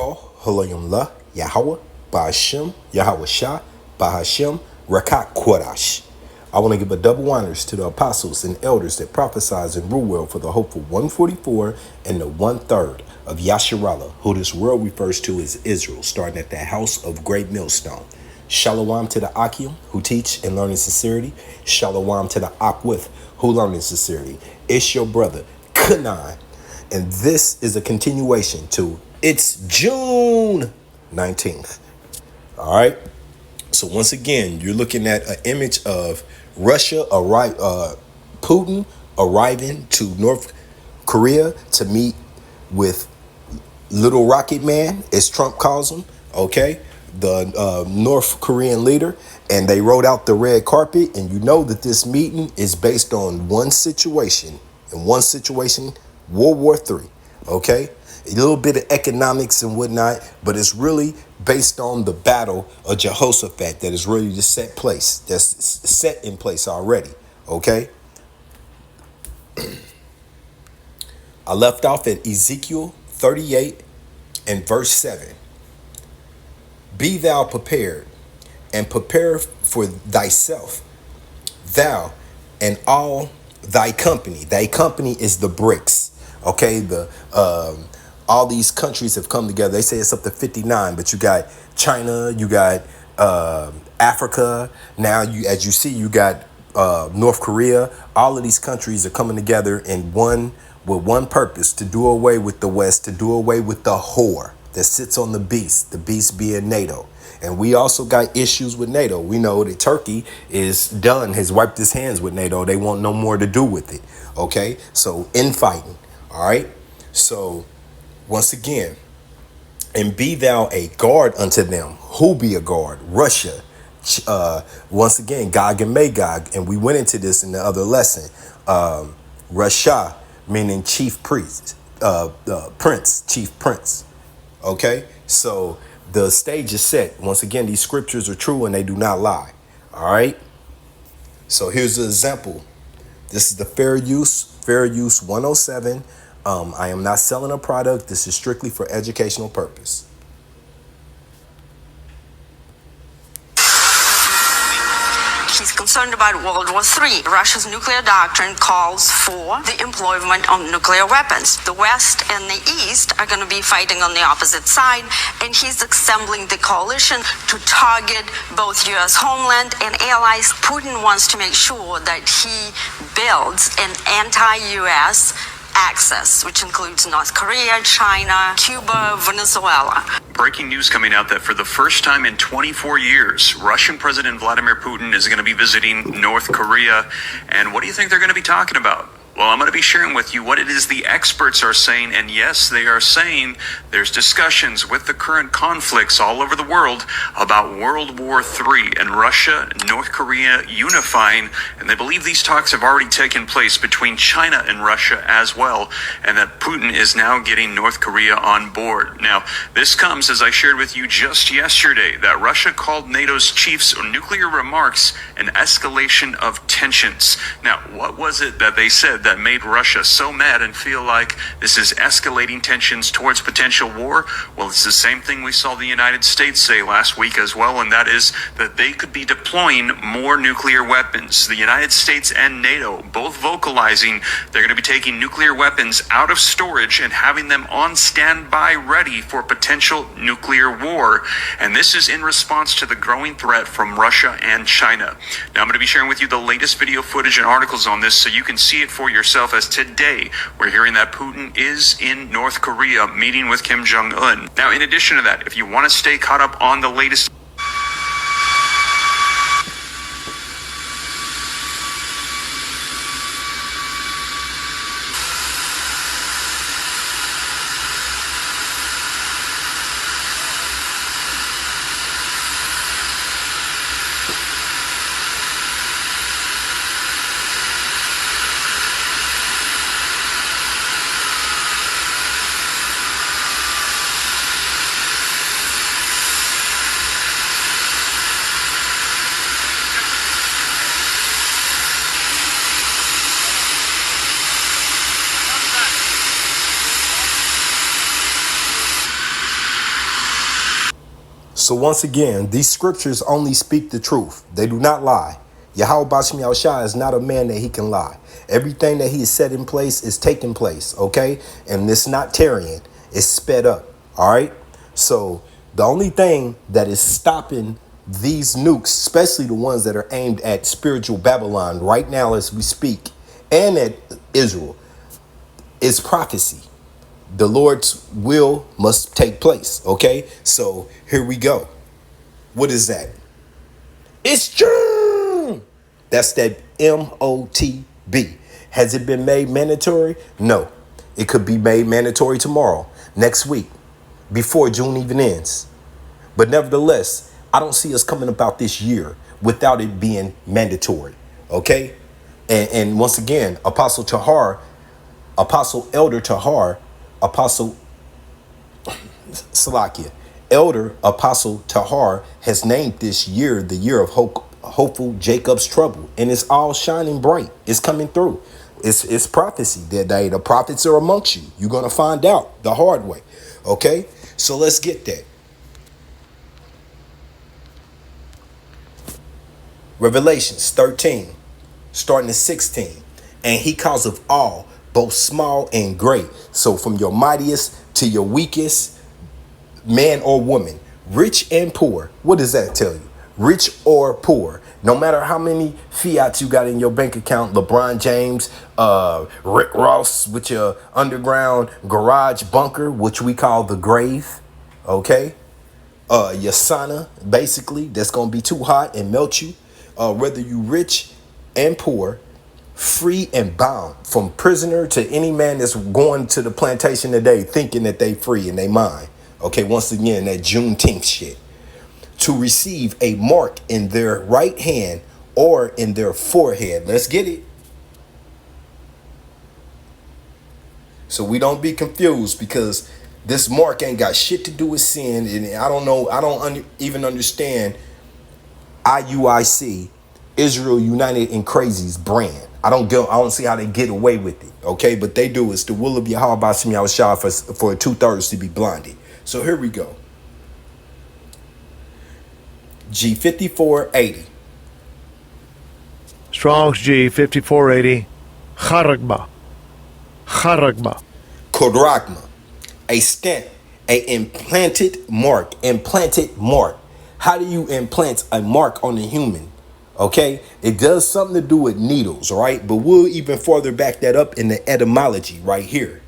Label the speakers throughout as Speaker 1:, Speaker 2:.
Speaker 1: Call Halayim La Yahweh Ba'Hashem Yahweh Shah Ba'Hashem Rakat Kodash. I want to give a double honors to the apostles and elders that prophesied and rule well for the hopeful 144 and the 1/3 of Yasharallah, who this world refers to as Israel, starting at the house of great millstone. Shalom to the Akim, who teach and learn in sincerity. Shalom to the Akwith, who learn in sincerity. It's your brother, Kanan. And this is a continuation to It's June 19th. All right. So once again, you're looking at an image of Putin arriving to North Korea to meet with Little Rocket Man, as Trump calls him. Okay. The North Korean leader, and they rolled out the red carpet, and you know that this meeting is based on one situation, World War III. Okay, a little bit of economics and whatnot, but it's really based on the battle of Jehoshaphat that is really just set in place already. Okay, I left off at Ezekiel 38 and verse 7. Be thou prepared, and prepare for thyself, thou and all thy company. Thy company is the BRICS. Okay, all these countries have come together. They say it's up to 59, but you got China, you got Africa. Now, as you see, you got North Korea. All of these countries are coming together with one purpose: to do away with the West, to do away with the whore that sits on the beast being NATO. And we also got issues with NATO. We know that Turkey is done, has wiped his hands with NATO. They want no more to do with it. Okay, so infighting. All right, so once again, and be thou a guard unto them. Who be a guard? Russia. Once again, Gog and Magog. And we went into this in the other lesson. Russia, meaning chief priest, chief prince. Okay, so the stage is set. Once again, these scriptures are true and they do not lie. All right. So here's an example. This is the fair use 107. I am not selling a product. This is strictly for educational purpose.
Speaker 2: He's concerned about World War III. Russia's nuclear doctrine calls for the employment of nuclear weapons. The West and the East are going to be fighting on the opposite side, and he's assembling the coalition to target both U.S. homeland and allies. Putin wants to make sure that he builds an anti-U.S. axis, which includes North Korea, China, Cuba, Venezuela.
Speaker 3: Breaking news coming out that for the first time in 24 years, Russian President Vladimir Putin is going to be visiting North Korea. And what do you think they're going to be talking about? Well, I'm going to be sharing with you what it is the experts are saying. And yes, they are saying there's discussions with the current conflicts all over the world about World War III and Russia and North Korea unifying. And they believe these talks have already taken place between China and Russia as well. And that Putin is now getting North Korea on board. Now, this comes, as I shared with you just yesterday, that Russia called NATO's chiefs nuclear remarks an escalation of tensions. Now, what was it that they said that made Russia so mad and feel like this is escalating tensions towards potential war? Well, it's the same thing we saw the United States say last week as well, and that is that they could be deploying more nuclear weapons. The United States and NATO both vocalizing they're going to be taking nuclear weapons out of storage and having them on standby ready for potential nuclear war. And this is in response to the growing threat from Russia and China. Now, I'm going to be sharing with you the latest video footage and articles on this so you can see it for yourself, as today we're hearing that Putin is in North Korea meeting with Kim Jong-un. Now, in addition to that, if you want to stay caught up on the latest
Speaker 1: So once again, these scriptures only speak the truth. They do not lie. Yahweh Bashim Yahushua is not a man that he can lie. Everything that he has set in place is taking place, okay? And it's not tarrying. It's sped up, all right? So the only thing that is stopping these nukes, especially the ones that are aimed at spiritual Babylon right now as we speak, and at Israel, is prophecy. The Lord's will must take place, okay? So here we go. What is that? It's true. That's that MOTB. Has it been made mandatory? No. It could be made mandatory tomorrow, next week, before June even ends. But nevertheless, I don't see us coming about this year without it being mandatory, okay? And once again, Apostle Elder Tahar, Apostle Salakia, Elder Apostle Tahar has named this year the year of hopeful Jacob's trouble, and it's all shining bright. It's coming through. It's prophecy that the prophets are amongst you. You're gonna find out the hard way. Okay, so let's get that. Revelations 13, starting at 16, and he calls of all, both small and great. So from your mightiest to your weakest, man or woman, rich and poor. What does that tell you? Rich or poor, no matter how many fiats you got in your bank account, LeBron James, Rick Ross with your underground garage bunker, which we call the grave, okay? Your sauna, basically, that's gonna be too hot and melt you. Whether you rich and poor, free and bound, from prisoner to any man that's going to the plantation today thinking that they free in their mind. Okay, once again, that Juneteenth shit. To receive a mark in their right hand or in their forehead. Let's get it. So we don't be confused, because this mark ain't got shit to do with sin. And I don't know, I don't even understand IUIC, Israel United in Crazy's brand. I don't see how they get away with it. Okay, but they do. It's the will of Yahweh Bashim Yahushua for 2/3 to be blinded. So here we go. G5480.
Speaker 4: Strong's G5480. Charagma.
Speaker 1: Kodragma. A stamp. A implanted mark. How do you implant a mark on a human? Okay, it does something to do with needles, right? But we'll even further back that up in the etymology right here.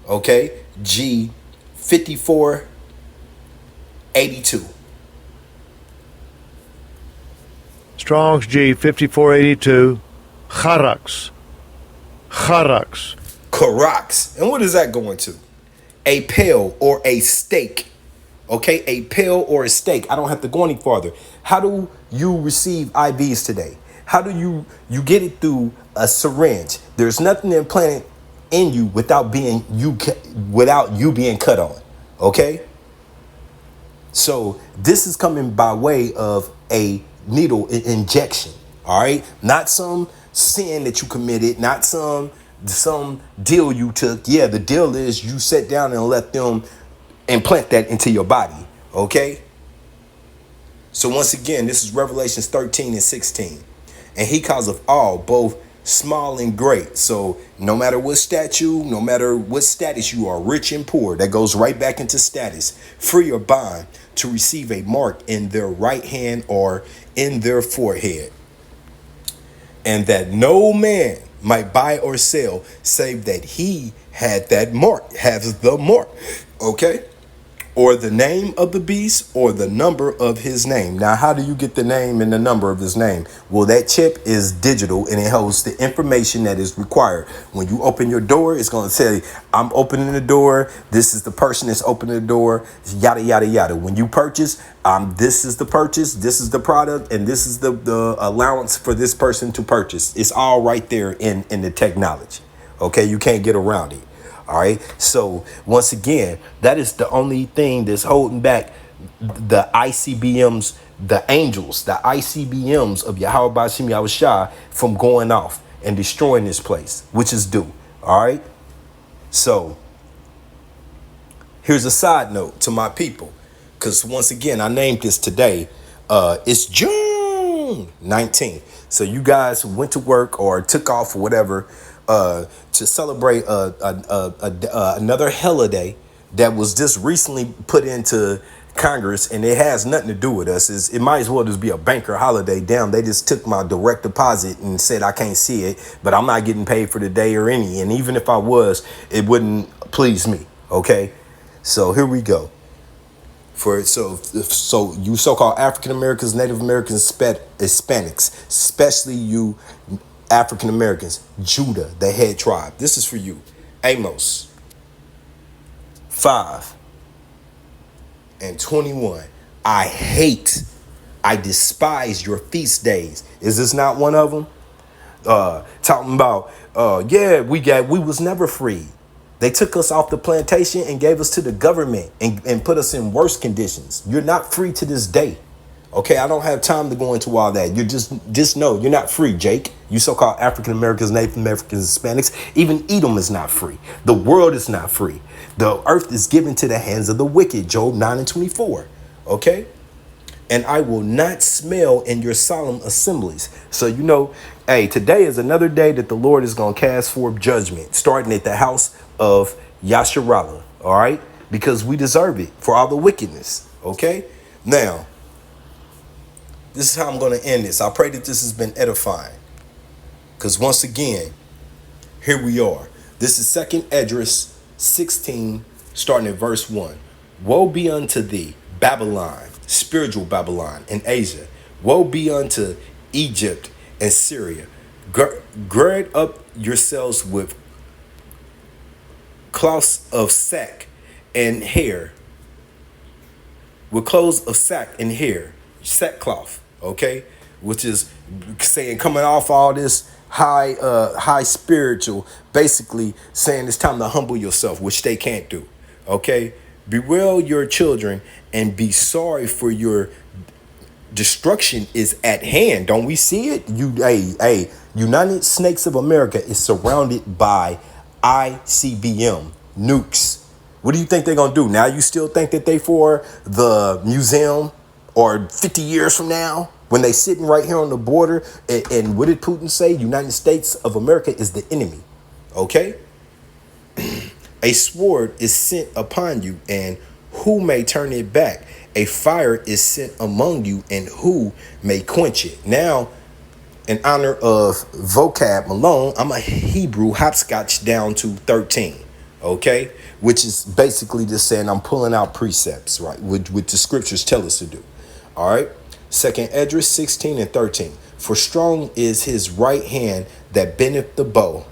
Speaker 1: Okay, G5482.
Speaker 4: Strong's G5482. Charax.
Speaker 1: Karax. And what is that going to? A pail or a stake. Okay, a pill or a steak. I don't have to go any farther. How do you receive IVs today? How do you get it through a syringe? There's nothing implanted in you without you being cut on. Okay? So this is coming by way of a needle injection. All right? Not some sin that you committed, not some deal you took. Yeah, the deal is you sit down and let them implant that into your body, okay? So once again, this is Revelations 13 and 16. And he calls of all, both small and great. So no matter what status you are, rich and poor, that goes right back into status, free or bond, to receive a mark in their right hand or in their forehead. And that no man might buy or sell, save that he has the mark, okay? Or the name of the beast, or the number of his name. Now, how do you get the name and the number of his name? Well, that chip is digital, and it holds the information that is required. When you open your door, it's going to say, I'm opening the door. This is the person that's opening the door, yada, yada, yada. When you purchase, this is the purchase, this is the product, and this is the allowance for this person to purchase. It's all right there in the technology. Okay, you can't get around it. All right. So once again, that is the only thing that's holding back the ICBMs, the angels, the ICBMs of Yahweh Bashim Yahushua from going off and destroying this place, which is due. All right. So Here's a side note to my people, because once again, I named this today. It's June 19th. So you guys went to work or took off or whatever to celebrate another holiday that was just recently put into Congress, and it has nothing to do with us. It might as well just be a banker holiday. Damn, they just took my direct deposit and said I can't see it, but I'm not getting paid for the day or any. And even if I was, it wouldn't please me. Okay, so here we go. So you so-called African Americans, Native Americans, Hispanics, especially you African Americans, Judah, the head tribe. This is for you. Amos 5:21. I despise your feast days. Is this not one of them? Talking about, we was never free. They took us off the plantation and gave us to the government and put us in worse conditions. You're not free to this day. Okay, I don't have time to go into all that. You just know you're not free, Jake. You so-called African Americans, Native Americans, Hispanics, even Edom is not free. The world is not free. The earth is given to the hands of the wicked, Job 9:24. Okay? And I will not smell in your solemn assemblies. So, hey, today is another day that the Lord is going to cast forth judgment, starting at the house of Yasharallah, all right? Because we deserve it for all the wickedness, okay? Now, this is how I'm going to end this. I pray that this has been edifying. Because once again, here we are. This is 2nd Esdras 16, starting at verse 1. Woe be unto thee, Babylon, spiritual Babylon, in Asia. Woe be unto Egypt and Syria. Gird up yourselves with cloths of sack and hair. With clothes of sack and hair. Sackcloth, okay? Which is saying, coming off all this high spiritual, basically saying it's time to humble yourself, which they can't do, okay? Bewail your children and be sorry, for your destruction is at hand. Don't we see it? United Snakes of America is surrounded by ICBM nukes. What do you think they're gonna do? Now you still think that they for the museum, or 50 years from now when they sitting right here on the border? And what did Putin say? United States of America is the enemy. Okay? A sword is sent upon you, and who may turn it back? A fire is sent among you, and who may quench it? Now, in honor of vocab Malone, I'm a Hebrew hopscotch down to 13, okay? Which is basically just saying I'm pulling out precepts, right? Which the scriptures tell us to do, all right? 2nd Esdras 16:13. For strong is his right hand that bendeth the bow.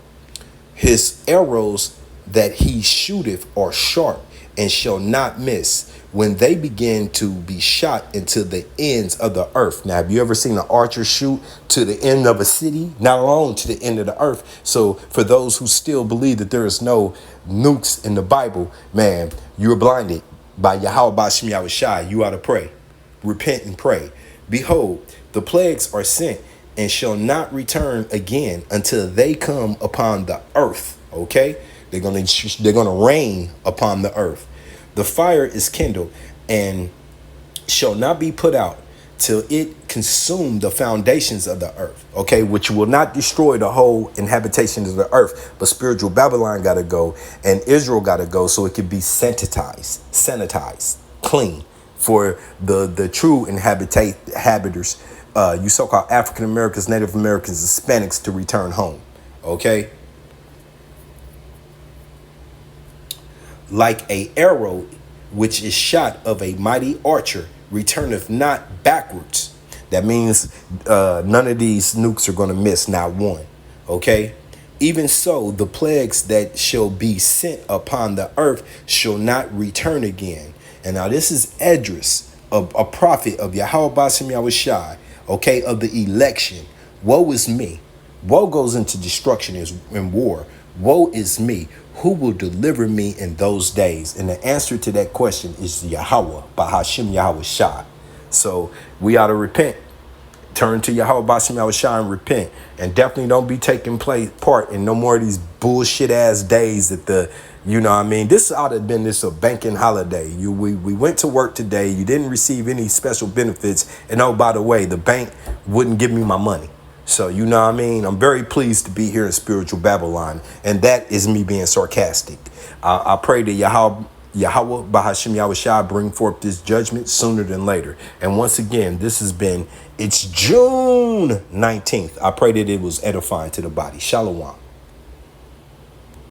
Speaker 1: His arrows that he shooteth are sharp and shall not miss, when they begin to be shot into the ends of the earth. Now, have you ever seen an archer shoot to the end of a city? Not alone to the end of the earth. So for those who still believe that there is no nukes in the Bible, man, you're blinded by Yahweh Bashim Yahushai. You ought to pray, repent and pray. Behold, the plagues are sent and shall not return again until they come upon the earth. Okay? They're gonna rain upon the earth. The fire is kindled and shall not be put out till it consume the foundations of the earth. Okay, which will not destroy the whole inhabitation of the earth, but spiritual Babylon gotta go and Israel gotta go, so it can be sanitized, clean for the true inhabitants, you so-called African Americans, Native Americans, Hispanics, to return home. Okay. Like a arrow which is shot of a mighty archer returneth not backwards. That means none of these nukes are going to miss, not one. Okay? Even so, the plagues that shall be sent upon the earth shall not return again. And now this is Esdras, a prophet of Yahweh Bashim Yahushai, okay, of the election. Woe is me. Woe goes into destruction and war. Woe is me. Who will deliver me in those days? And the answer to that question is Yahweh, Bahashim Yahushai. So we ought to repent. Turn to Yahweh Bashim Yahushai and repent. And definitely don't be taking part in no more of these bullshit ass days that the You know what I mean? This ought to have been this a banking holiday. We went to work today. You didn't receive any special benefits. And oh, by the way, the bank wouldn't give me my money. So, you know what I mean? I'm very pleased to be here in spiritual Babylon. And that is me being sarcastic. I pray that Yahweh Bahashim Yahushua bring forth this judgment sooner than later. And once again, this has been, it's June 19th. I pray that it was edifying to the body. Shalom.